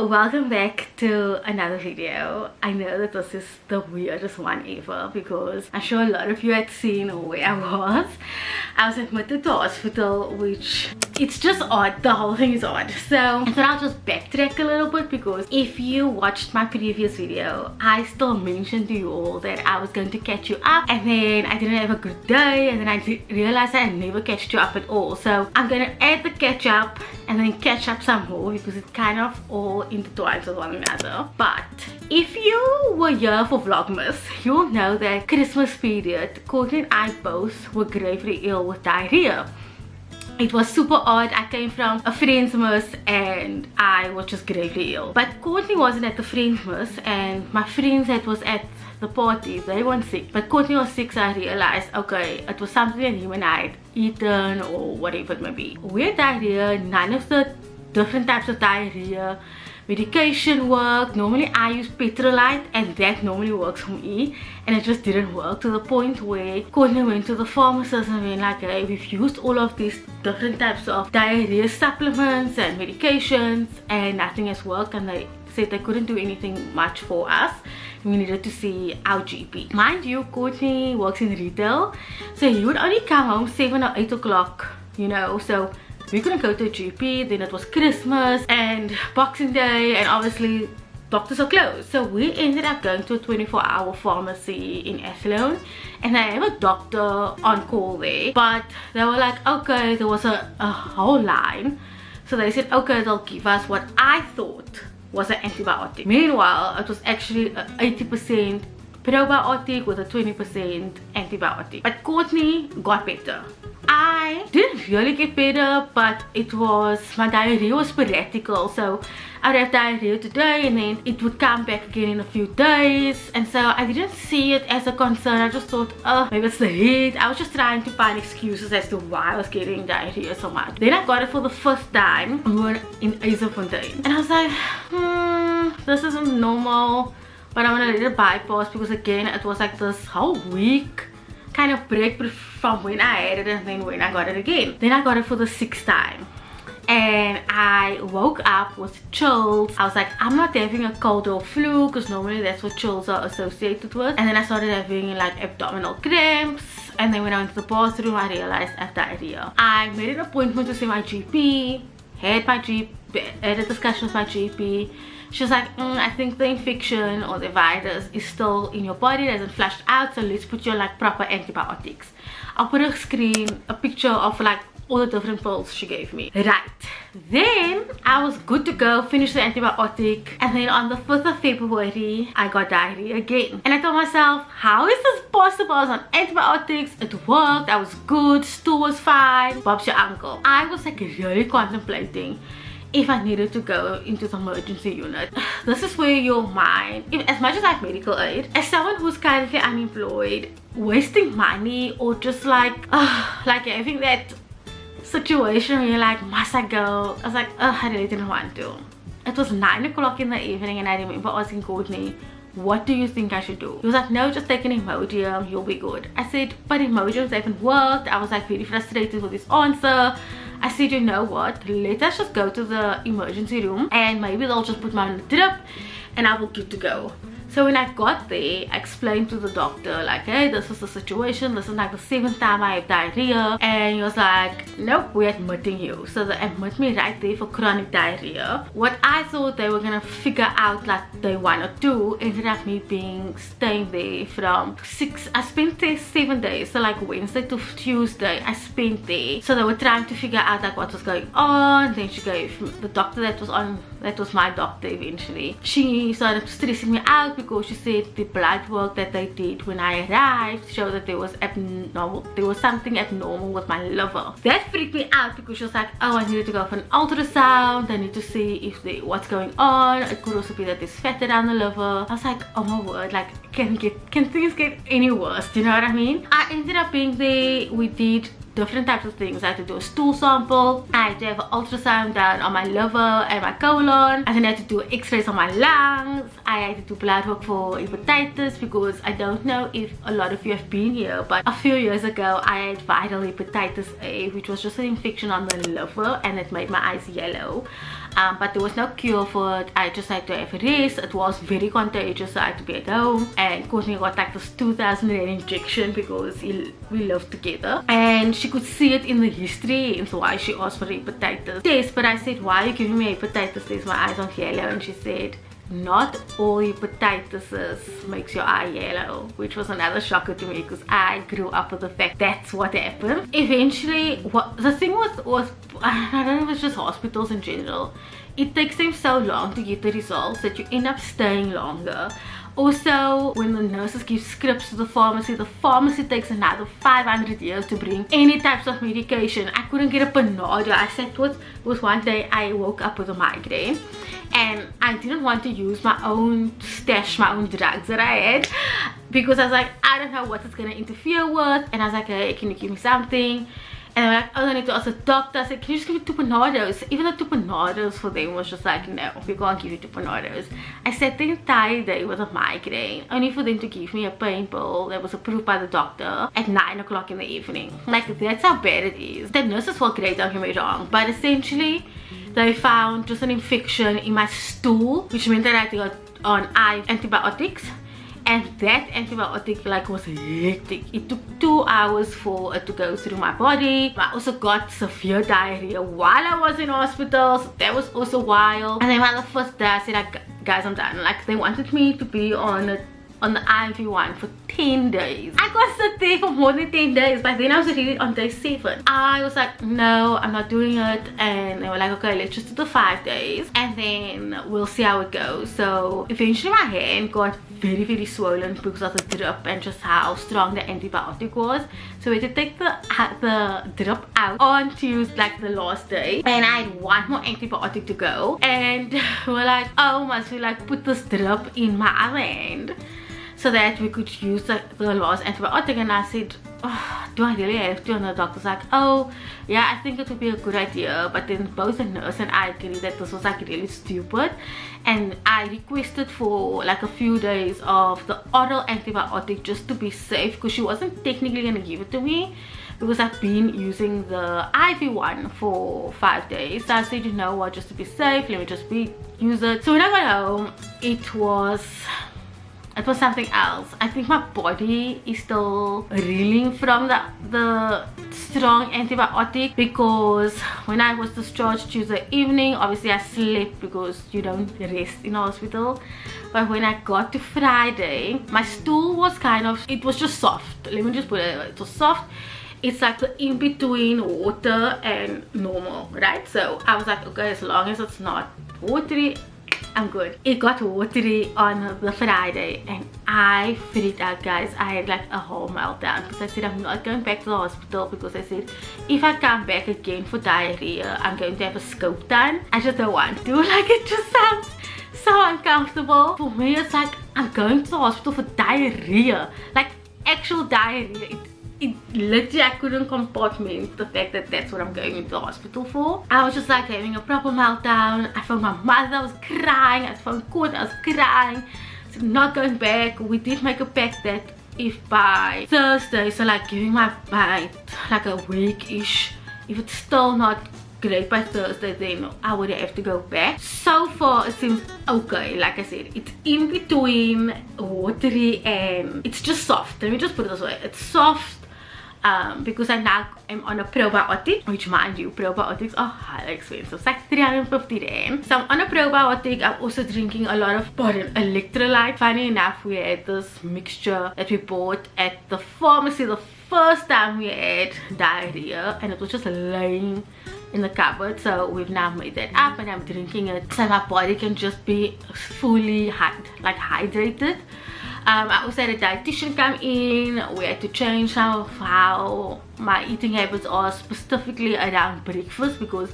So welcome back to another video. I know that this is the weirdest one ever because I'm sure a lot of you had seen where I was. I was admitted to hospital, which it's just odd. The whole thing is odd. So I thought I'll just backtrack a little bit because if you watched my previous video, I still mentioned to you all that I was going to catch you up, and then I didn't have a good day, and then I realized I never catched you up at all. So I'm gonna add the catch up and then catch up some more because it kind of all intertwines with one another. But if you were here for Vlogmas, you'll know that Christmas period, Courtney and I both were gravely ill with diarrhea. It was super odd. I came from a friend's miss and I was just gravely ill. But Courtney wasn't at the friend's miss, and my friends that was at the party, they weren't sick. But Courtney was sick, so I realized, okay, it was something that him and I had eaten or whatever it may be. With diarrhea, none of the different types of diarrhea medication worked. Normally I use petrolite and that normally works for me, and it just didn't work, to the point where Courtney went to the pharmacist and went like, hey, we've used all of these different types of diarrhea supplements and medications and nothing has worked, and they said they couldn't do anything much for us. We needed to see our GP. Mind you, Courtney works in retail, so he would only come home 7 or 8 o'clock, you know, so we couldn't go to a GP. Then it was Christmas and Boxing Day, and obviously doctors are closed. So we ended up going to a 24-hour pharmacy in Athlone, and they have a doctor on call there. But they were like, okay, there was a whole line. So they said, okay, they'll give us what I thought was an antibiotic. Meanwhile, it was actually 80% probiotic with a 20% antibiotic. But Courtney got better. I didn't really get better, but it was, my diarrhea was sporadical, so I would have diarrhea today and then it would come back again in a few days, and so I didn't see it as a concern. I just thought, oh, maybe it's the heat. I was just trying to find excuses as to why I was getting diarrhea so much. Then I got it for the first time. We were in Azefontein, and I was like, this isn't normal, but I'm gonna let it bypass, because again, it was like this whole week kind of break from when I had it and then when I got it again. Then I got it for the 6th time, and I woke up with chills. I was like, I'm not having a cold or flu, because normally that's what chills are associated with. And then I started having like abdominal cramps, and then when I went to the bathroom, I realized I have diarrhea. I made an appointment to see my GP, had a discussion with my GP. She was like, I think the infection or the virus is still in your body, it hasn't flushed out, so let's put you on like proper antibiotics. I'll put a picture of like all the different pills she gave me. Right, then I was good to go, finished the antibiotic, and then on the 5th of February I got diarrhea again. And I told myself, how is this possible? I was on antibiotics, it worked, I was good, stool was fine, Bob's your uncle. I was like really contemplating if I needed to go into the emergency unit. This is where your mind, as much as I have medical aid, as someone who's currently unemployed, wasting money or just like having that situation where you're like, must I go? I was like, I really didn't want to. It was 9 o'clock in the evening, and I remember asking Courtney, what do you think I should do? He was like, no, just take an Imodium, you'll be good. I said, but Imodiums haven't worked. I was like very frustrated with this answer. I said, you know what, let us just go to the emergency room and maybe they'll just put me on a drip and I will get to go. So when I got there, I explained to the doctor like, hey, this is the situation, this is like the 7th time I have diarrhea, and he was like, nope, we're admitting you. So they admit me right there for chronic diarrhea. What I thought they were gonna figure out like day 1 or 2 ended up me staying there from 6. I spent there 7 days, so like Wednesday to Tuesday I spent there. So they were trying to figure out like what was going on. Then she gave the doctor that was my doctor eventually, she started stressing me out because she said the blood work that they did when I arrived showed that there was something abnormal with my liver. That freaked me out because she was like, oh, I needed to go for an ultrasound, I need to see what's going on. It could also be that there's fat around the liver. I was like, oh my word, like can things get any worse? Do you know what I mean? I ended up being there. We did different types of things. I had to do a stool sample, I had to have an ultrasound done on my liver and my colon, and then I had to do x-rays on my lungs. I had to do blood work for hepatitis, because I don't know if a lot of you have been here, but a few years ago I had viral hepatitis A, which was just an infection on the liver and it made my eyes yellow. but there was no cure for it. I just had to have a rest. It was very contagious, so I had to be at home, and Courtney got like this 2,000 rand injection because we lived together, and she could see it in the history, and so why she asked for a hepatitis test. But I said, why are you giving me a hepatitis test? My eyes are yellow. And she said, not all hepatitis makes your eye yellow, which was another shocker to me because I grew up with the fact that's what happened. Eventually, what the thing was I don't know if it's just hospitals in general, it takes them so long to get the results that you end up staying longer. Also, when the nurses give scripts to the pharmacy takes another 500 years to bring any types of medication. I couldn't get a Panado. I said it was one day I woke up with a migraine, and I didn't want to use my own drugs that I had, because I was like, I don't know what it's going to interfere with. And I was like, hey, can you give me something? And they were like, oh, I need to ask the doctor. I said, can you just give me 2 Panados? Even the 2 Panados for them was just like, no, we can't give you 2 Panados. I sat the entire day with a migraine, only for them to give me a pain pill that was approved by the doctor at 9 o'clock in the evening. Like, that's how bad it is. The nurses were great, don't get me wrong, but essentially they found just an infection in my stool, which meant that I had to go on antibiotics. And that antibiotic like was hectic. It took 2 hours for it to go through my body. I also got severe diarrhea while I was in hospital, so that was also wild. And then on the first day I said, like, guys, I'm done. Like, they wanted me to be on the IV one for 10 days. I got sit there for more than 10 days. By then I was already on day 7. I was like, no, I'm not doing it. And they were like, okay, let's just do the 5 days and then we'll see how it goes. So eventually my hand got very, very swollen because of the drip and just how strong the antibiotic was. So we had to take the drip out on Tuesday, like the last day, and I had 1 more antibiotic to go. And we're like, oh, must we like put this drip in my other hand so that we could use the last antibiotic? And I said, oh, do I really have to? And the doctor's like, oh yeah, I think it would be a good idea. But then both the nurse and I agreed that this was like really stupid, and I requested for like a few days of the oral antibiotic just to be safe, because she wasn't technically gonna give it to me because I've been using the IV one for 5 days. So I said, you know what, just to be safe, let me just use it. So when I got home, it was something else. I think my body is still reeling from the strong antibiotic, because when I was discharged Tuesday evening, obviously I slept because you don't rest in hospital. But when I got to Friday, my stool was it was just soft. Let me just put it, it was soft. It's like the in between water and normal, right? So I was like, okay, as long as it's not watery, I'm good. It got watery on the Friday and I freaked out, guys. I had like a whole meltdown because I said I'm not going back to the hospital, because I said if I come back again for diarrhea, I'm going to have a scope done. I just don't want to. Like, it just sounds so uncomfortable. For me, it's like I'm going to the hospital for diarrhea, like actual diarrhea. It literally, I couldn't compartment the fact that that's what I'm going into the hospital for. I was just like having a proper meltdown. I phoned my mother, I was crying. I phoned Court, I was crying. So I'm not going back. We did make a pact that if by Thursday, so like giving my like a week-ish, if it's still not great by Thursday, then I would have to go back. So far it seems okay. Like I said, it's in between watery and it's just soft. Let me just put it this way, it's soft. Because I now am on a probiotic, which, mind you, probiotics are highly expensive. It's like 350 rand. So I'm on a probiotic. I'm also drinking a lot of electrolyte. Funny enough, we had this mixture that we bought at the pharmacy the first time we had diarrhea, and it was just laying in the cupboard. So we've now made that up and I'm drinking it so my body can just be fully hydrated. I also had a dietitian come in. We had to change some of how my eating habits are, specifically around breakfast, because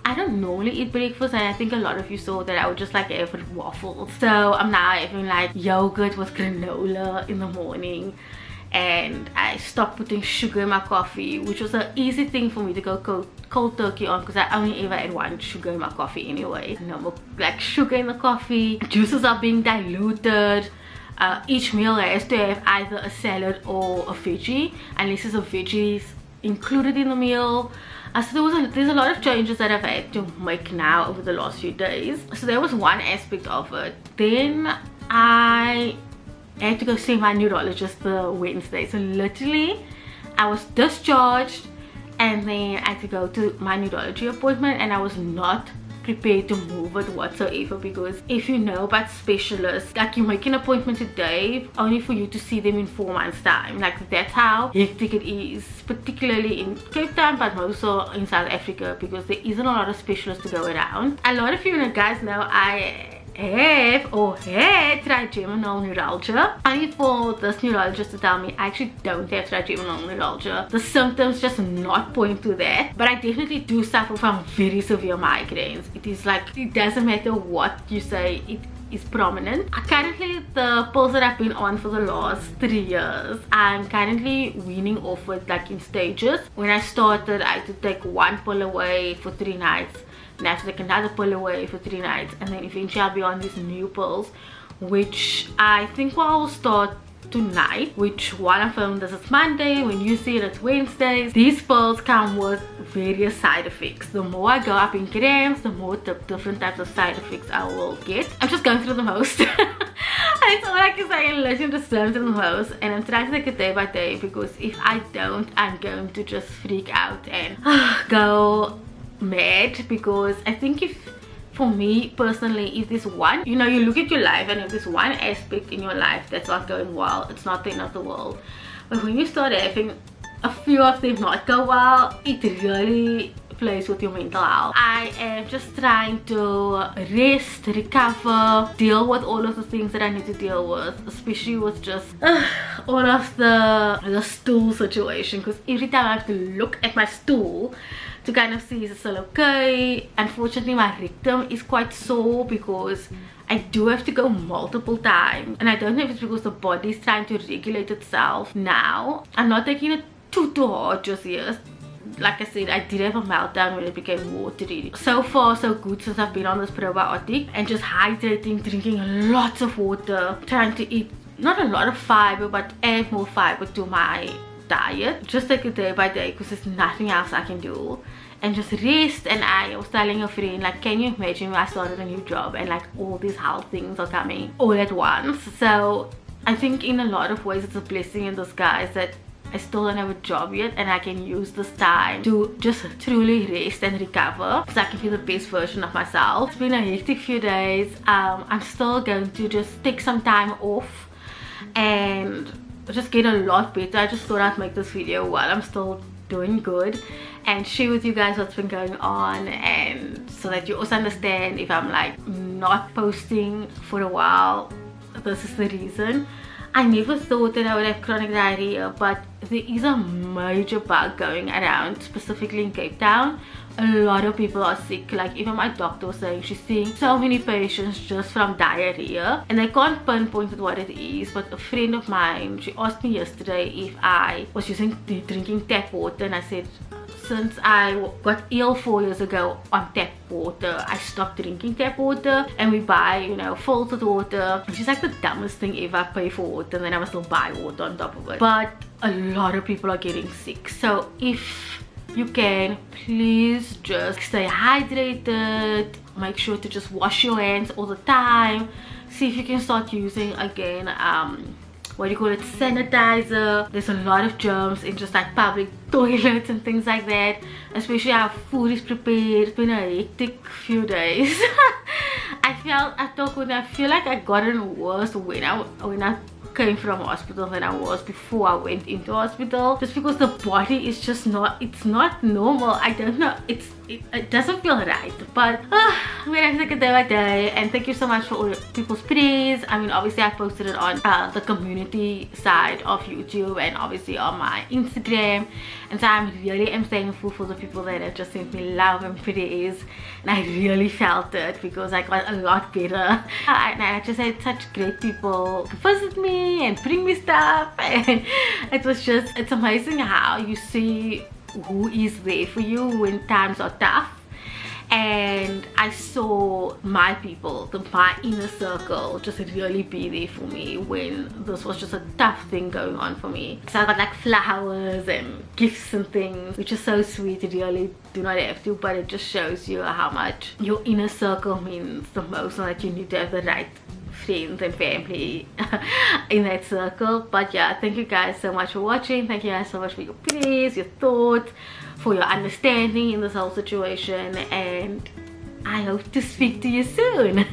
I don't normally eat breakfast, and I think a lot of you saw that I would just like have waffles. So I'm now having like yogurt with granola in the morning, and I stopped putting sugar in my coffee, which was an easy thing for me to go cold turkey on, because I only ever had 1 sugar in my coffee anyway. No more like sugar in the coffee. Juices are being diluted. Each meal has to have either a salad or a veggie, unless there's a veggie included in the meal. So there's a lot of changes that I've had to make now over the last few days. So there was one aspect of it. Then I had to go see my neurologist the Wednesday. So literally I was discharged and then I had to go to my neurology appointment, and I was not prepared to move it whatsoever, because if you know about specialists, like you make an appointment today only for you to see them in 4 months time. Like that's how hectic it is, particularly in Cape Town, but also in South Africa, because there isn't a lot of specialists to go around. A lot of you guys know I have or had trigeminal neuralgia, only for this neurologist to tell me I actually don't have trigeminal neuralgia. The symptoms just not point to that, but I definitely do suffer from very severe migraines. It is like, it doesn't matter what you say, it is prominent. Currently the pills that I've been on for the last 3 years, I'm currently weaning off it, like in stages. When I started, I had to take 1 pill away for 3 nights, and I have to take another pill away for 3 nights, and then eventually I'll be on these new pills, which I think will start tonight, which while I'm filming this, it's Monday. When you see it, it's Wednesdays. These pills come with various side effects. The more I go up in grams, the more different types of side effects I will get. I'm just going through the most. That's all I can say, unless I'm just going through the most, and I'm trying to take it day by day, because if I don't, I'm going to just freak out and go mad. Because I think, if for me personally, if there's one, you look at your life, and if there's one aspect in your life that's not going well, it's not the end of the world. But when you start having a few of them not go well, it really plays with your mental health. I am just trying to rest, recover, deal with all of the things that I need to deal with, especially with just all of the stool situation, because every time I have to look at my stool to kind of see is it still okay. Unfortunately, my rectum is quite sore because I do have to go multiple times, and I don't know if it's because the body is trying to regulate itself now. I'm not taking it too hard just yet. Like I said, I did have a meltdown when it became watery. So far so good since I've been on this probiotic, and just hydrating, drinking lots of water, trying to eat not a lot of fiber, but add more fiber to my diet. Just take it day by day, because there's nothing else I can do, and just rest. And I was telling a friend, like, can you imagine when I started a new job and like all these health things are coming all at once? So I think in a lot of ways it's a blessing in disguise that I still don't have a job yet, and I can use this time to just truly rest and recover, so I can be the best version of myself. It's been a hectic few days. I'm still going to just take some time off and just get a lot better. I just thought I'd make this video while I'm still doing good and share with you guys what's been going on, and so that you also understand if I'm like not posting for a while, this is the reason. I never thought that I would have chronic diarrhea, but there is a major bug going around, specifically in Cape Town. A lot of people are sick. Like, even my doctor was saying she's seeing so many patients just from diarrhea, and they can't pinpoint what it is. But a friend of mine, she asked me yesterday if I was drinking tap water, and I said, since I got ill 4 years ago on tap water, I stopped drinking tap water, and we buy, filtered water, which is like the dumbest thing ever. I pay for water and then I must still buy water on top of it. But a lot of people are getting sick, so if you can, please just stay hydrated. Make sure to just wash your hands all the time. See if you can start using again sanitizer. There's a lot of germs in just like public toilets and things like that, especially how food is prepared. It's been a hectic few days. I feel like I gotten worse when I came from hospital than I was before I went into hospital, just because the body is just not normal. I don't know, it doesn't feel right. But I'm gonna take it day by day, and thank you so much for all people's prayers. I mean, obviously I posted it on the community side of YouTube, and obviously on my Instagram, and so I'm really thankful for the people that have just sent me love and prayers, and I really felt it, because I got a lot better. And I just had such great people visit me and bring me stuff, and it's amazing how you see who is there for you when times are tough, and I saw my people, my inner circle, just really be there for me when this was just a tough thing going on for me. So I got like flowers and gifts and things, which is so sweet. You really do not have to, but it just shows you how much your inner circle means the most, and that you need to have the right friends and family in that circle. But yeah, thank you guys so much for watching. Thank you guys so much for your prayers, your thoughts, for your understanding in this whole situation, and I hope to speak to you soon.